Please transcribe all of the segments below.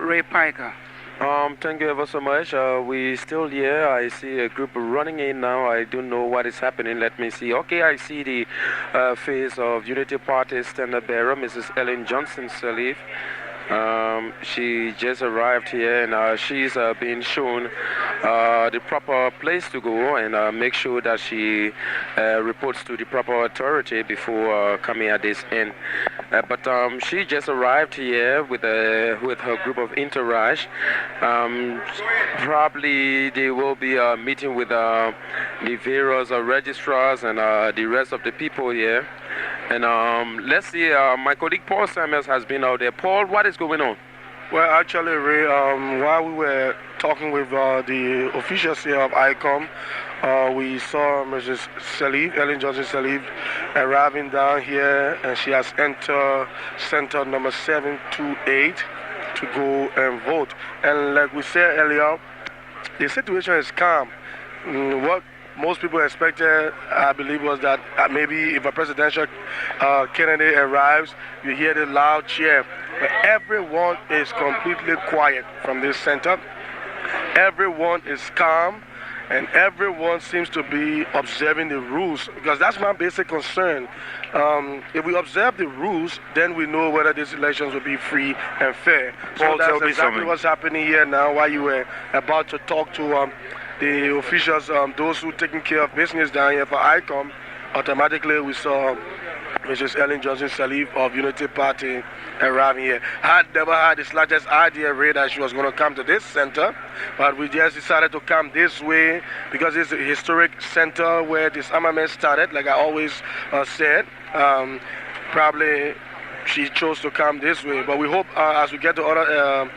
Ray Piker. Thank you ever so much. We still here. I see a group running in now. I don't know what is happening. Let me see. Okay, I see the face of Unity Party standard bearer, Mrs. Ellen Johnson Sirleaf. She just arrived here and she's being shown the proper place to go and make sure that she reports to the proper authority before coming at this end. But she just arrived here with her group of entourage. Probably they will be meeting with the various registrars and the rest of the people here. And let's see, my colleague Paul Samuels has been out there. Paul, what is going on? Well, actually, Ray, while we were talking with the officials here of ICOM, we saw Mrs. Sirleaf, Ellen Johnson Sirleaf, arriving down here, and she has entered center number 728 to go and vote. And like we said earlier, the situation is calm. What most people expected, I believe, was that maybe if a presidential candidate arrives, you hear the loud cheer. But everyone is completely quiet from this center. Everyone is calm, and everyone seems to be observing the rules, because that's my basic concern. If we observe the rules, then we know whether these elections will be free and fair. So that's exactly what's happening here now. While you were about to talk to the officials, those who are taking care of business down here for ICOM, automatically we saw Mrs. Ellen Johnson Sirleaf of Unity Party arriving here. I had never had the slightest idea, Ray, that she was going to come to this center, but we just decided to come this way because it's a historic center where disarmament started, like I always said. Probably she chose to come this way, but we hope as we get to other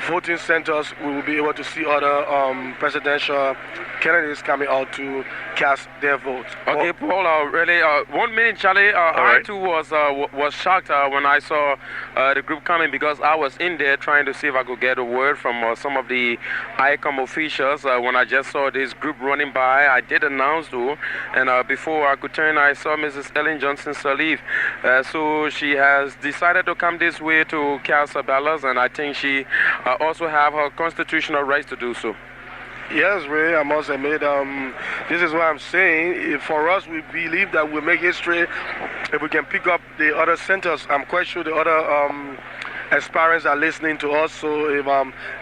voting centers, we will be able to see other presidential candidates coming out to cast their votes. Okay, Paul, really, 1 minute, Charlie. I too was shocked when I saw the group coming, because I was in there trying to see if I could get a word from some of the ICOM officials. When I just saw this group running by, I did announce though, and before I could turn, I saw Mrs. Ellen Johnson Sirleaf. So she has decided to come this way to cast her ballots, and I think she also have her constitutional rights to do so. Yes, Ray, I must admit, this is what I'm saying. For us, we believe that we'll make history if we can pick up the other centers. I'm quite sure the other aspirants are listening to us, so if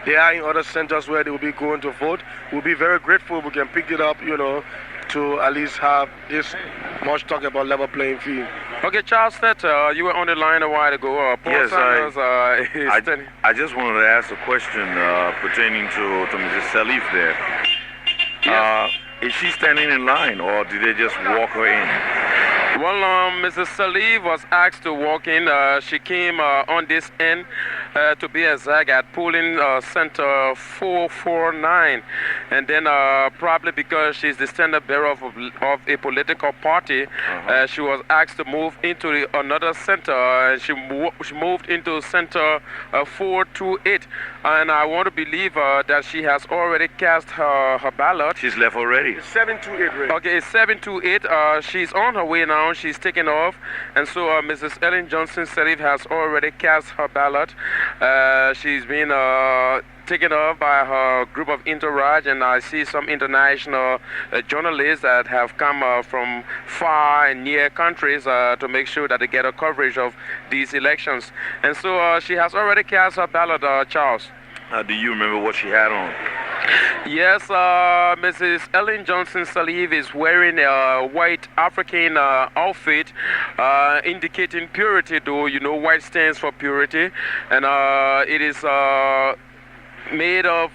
they are in other centers where they will be going to vote, we'll be very grateful if we can pick it up, you know, to at least have this much talk about level playing field. Okay, Charles Stetter, you were on the line a while ago. Paul yes, Sanders, I just wanted to ask a question pertaining to Mrs. Sirleaf there. Yes. Is she standing in line, or did they just walk her in? Well, Mrs. Sirleaf was asked to walk in. She came on this end to be exact at polling center 449, and then probably because she's the standard bearer of a political party, she was asked to move into another center, and she moved into center 428. And I want to believe that she has already cast her ballot. She's left already. It's 728, Ray. Okay, it's 728. She's on her way now. She's taken off, and so Mrs. Ellen Johnson Sirleaf has already cast her ballot. She's been taken off by her group of entourage, and I see some international journalists that have come from far and near countries to make sure that they get a coverage of these elections. And so she has already cast her ballot, Charles. Do you remember what she had on? Yes, Mrs. Ellen Johnson Sirleaf is wearing a white African outfit indicating purity, though. You know, white stands for purity, and it is made of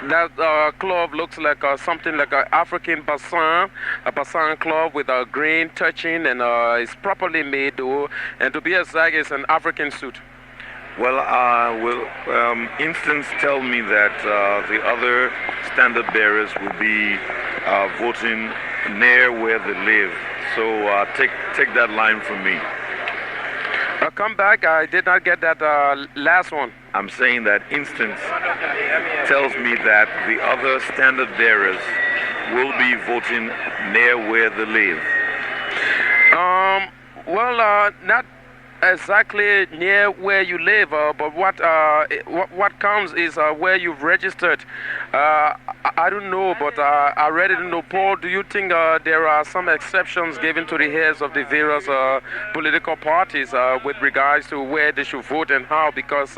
that cloth looks like something like an African a bassan cloth with a green touching, and it's properly made though, and to be exact, it's an African suit. Well, instance tell me that the other standard bearers will be voting near where they live. So take that line from me. Come back. I did not get that last one. I'm saying that instance tells me that the other standard bearers will be voting near where they live. Well, exactly near where you live, but what counts is where you've registered. I don't know, but I really don't know. Paul, do you think there are some exceptions given to the heads of the various political parties with regards to where they should vote and how? Because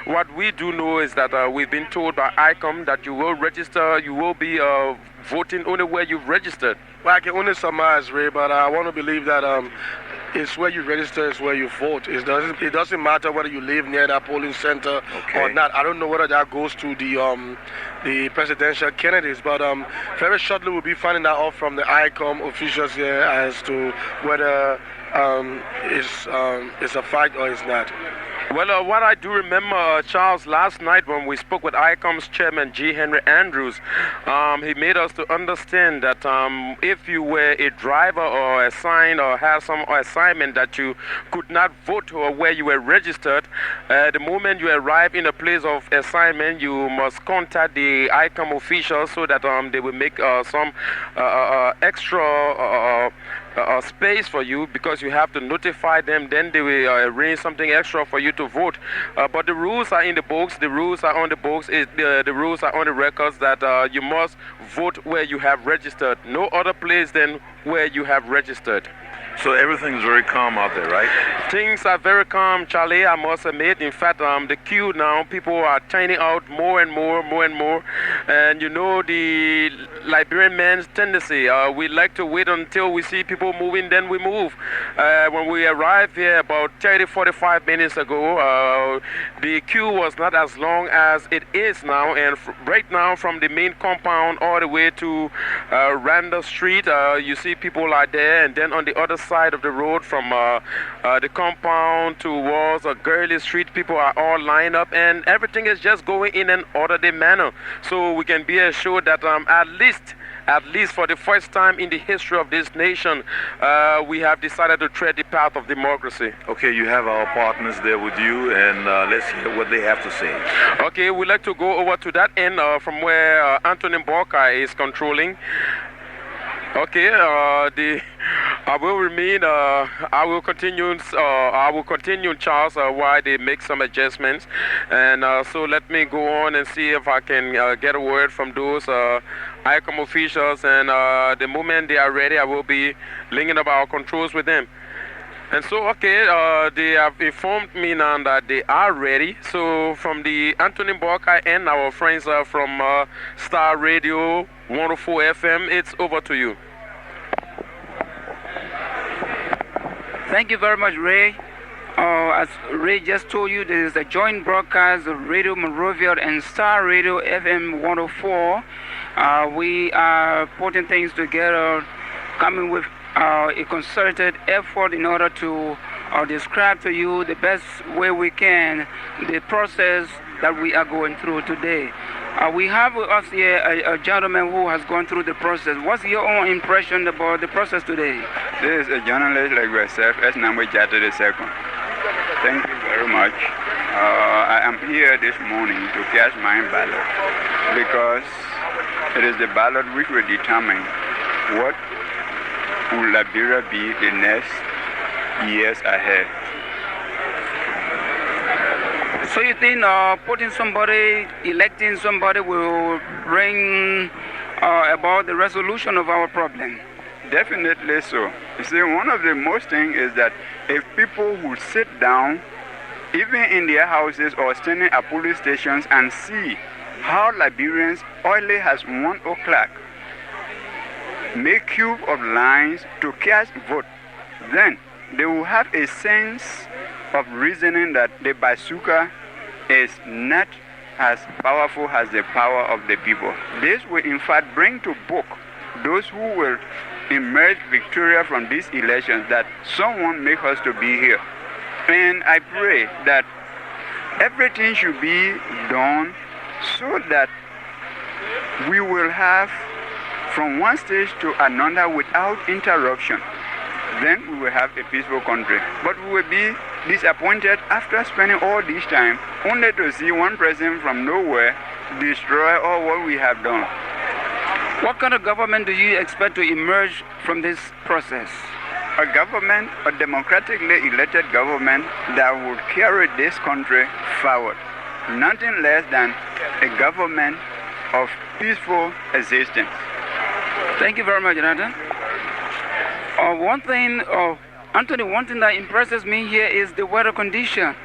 what we do know is that we've been told by ICOM that you will register, you will be voting only where you've registered. Well, I can only surmise, Ray, but I want to believe that it's where you register, it's where you vote. It doesn't matter whether you live near that polling center or not. I don't know whether that goes to the presidential candidates, but very shortly we'll be finding that out from the ICOM officials here as to whether it's a fact or it's not. Well, what I do remember, Charles, last night when we spoke with ICOM's chairman, G. Henry Andrews, he made us to understand that if you were a driver or assigned or had some assignment that you could not vote or where you were registered, the moment you arrive in a place of assignment, you must contact the ICOM officials so that they will make some extra space for you, because you have to notify them, then they will arrange something extra for you to vote. But the rules are in the books, the rules are on the books, the rules are on the records that you must vote where you have registered. No other place than where you have registered. So everything's very calm out there, right? Things are very calm, Charlie, I must admit. In fact, the queue now, people are turning out more and more. And you know the Liberian man's tendency. We like to wait until we see people moving, then we move. When we arrived here about 30-45 minutes ago, the queue was not as long as it is now. And right now, from the main compound all the way to Randall Street, you see people are there. And then on the other side of the road from the compound towards Gurley Street, people are all lined up, and everything is just going in an orderly manner. So we can be assured that at least for the first time in the history of this nation, we have decided to tread the path of democracy. Okay, you have our partners there with you, and let's hear what they have to say. Okay, we'd like to go over to that end from where Anthony Borka is controlling. Okay, I will remain. I will continue, Charles, while they make some adjustments. And so let me go on and see if I can get a word from those ICOM officials. And the moment they are ready, I will be linking up our controls with them. And so, okay, they have informed me now that they are ready. So from the Anthony Borka and our friends from Star Radio 104 FM, it's over to you. Thank you very much, Ray. As Ray just told you, there is a joint broadcast of Radio Monrovia and Star Radio FM 104. We are putting things together, coming with a concerted effort in order to describe to you the best way we can the process that we are going through today. We have with us here a gentleman who has gone through the process. What's your own impression about the process today? This is a journalist like yourself, S. Namwe Jata II. Thank you very much. I am here this morning to cast my ballot because it is the ballot which will determine what will Liberia be the next years ahead. So you think electing somebody will bring about the resolution of our problem? Definitely so. You see, one of the most things is that if people will sit down, even in their houses or standing at police stations and see how Liberians only has 1 o'clock, make queue of lines to cast vote, then they will have a sense of reasoning that the bazooka is not as powerful as the power of the people. This will in fact bring to book those who will emerge victorious from these elections, that someone make us to be here. And I pray that everything should be done so that we will have from one stage to another without interruption. Then we will have a peaceful country. But we will be disappointed after spending all this time only to see one person from nowhere destroy all what we have done. What kind of government do you expect to emerge from this process? a government, a democratically elected government that would carry this country forward. Nothing less than a government of peaceful existence. Thank you very much, Jonathan. Anthony, one thing that impresses me here is the weather condition.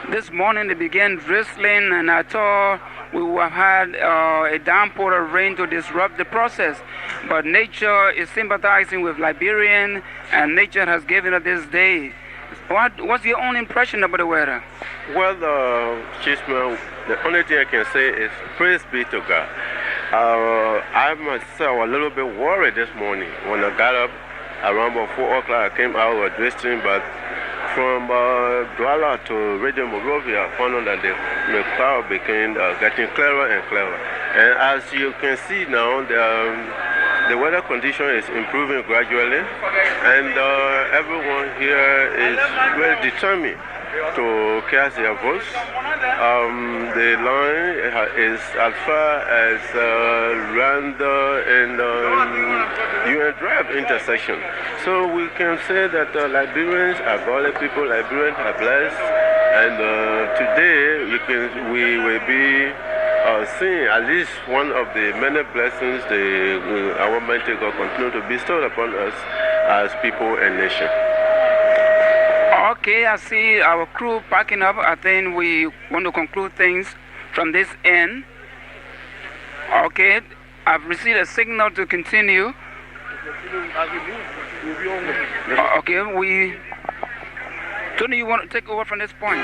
This morning it began drizzling, and I thought we would have had a downpour of rain to disrupt the process. But nature is sympathizing with Liberian, and nature has given us this day. What's your own impression about the weather? Well, Chisman, the only thing I can say is praise be to God. I myself was a little bit worried this morning when I got up around about 4 o'clock. I came out of dressing, but from Douala to Radio Monrovia, I found out that the cloud became getting clearer and clearer. And as you can see now, the weather condition is improving gradually, and everyone here is very determined to cast their votes. The line is as far as Randa and UN Drive intersection. So we can say that Liberians are godly people, Liberians are blessed, and today we will be seeing at least one of the many blessings our Almighty God continue to bestow upon us as people and nation. Okay, I see our crew packing up. I think we want to conclude things from this end. Okay, I've received a signal to continue. Okay, Tony, you want to take over from this point?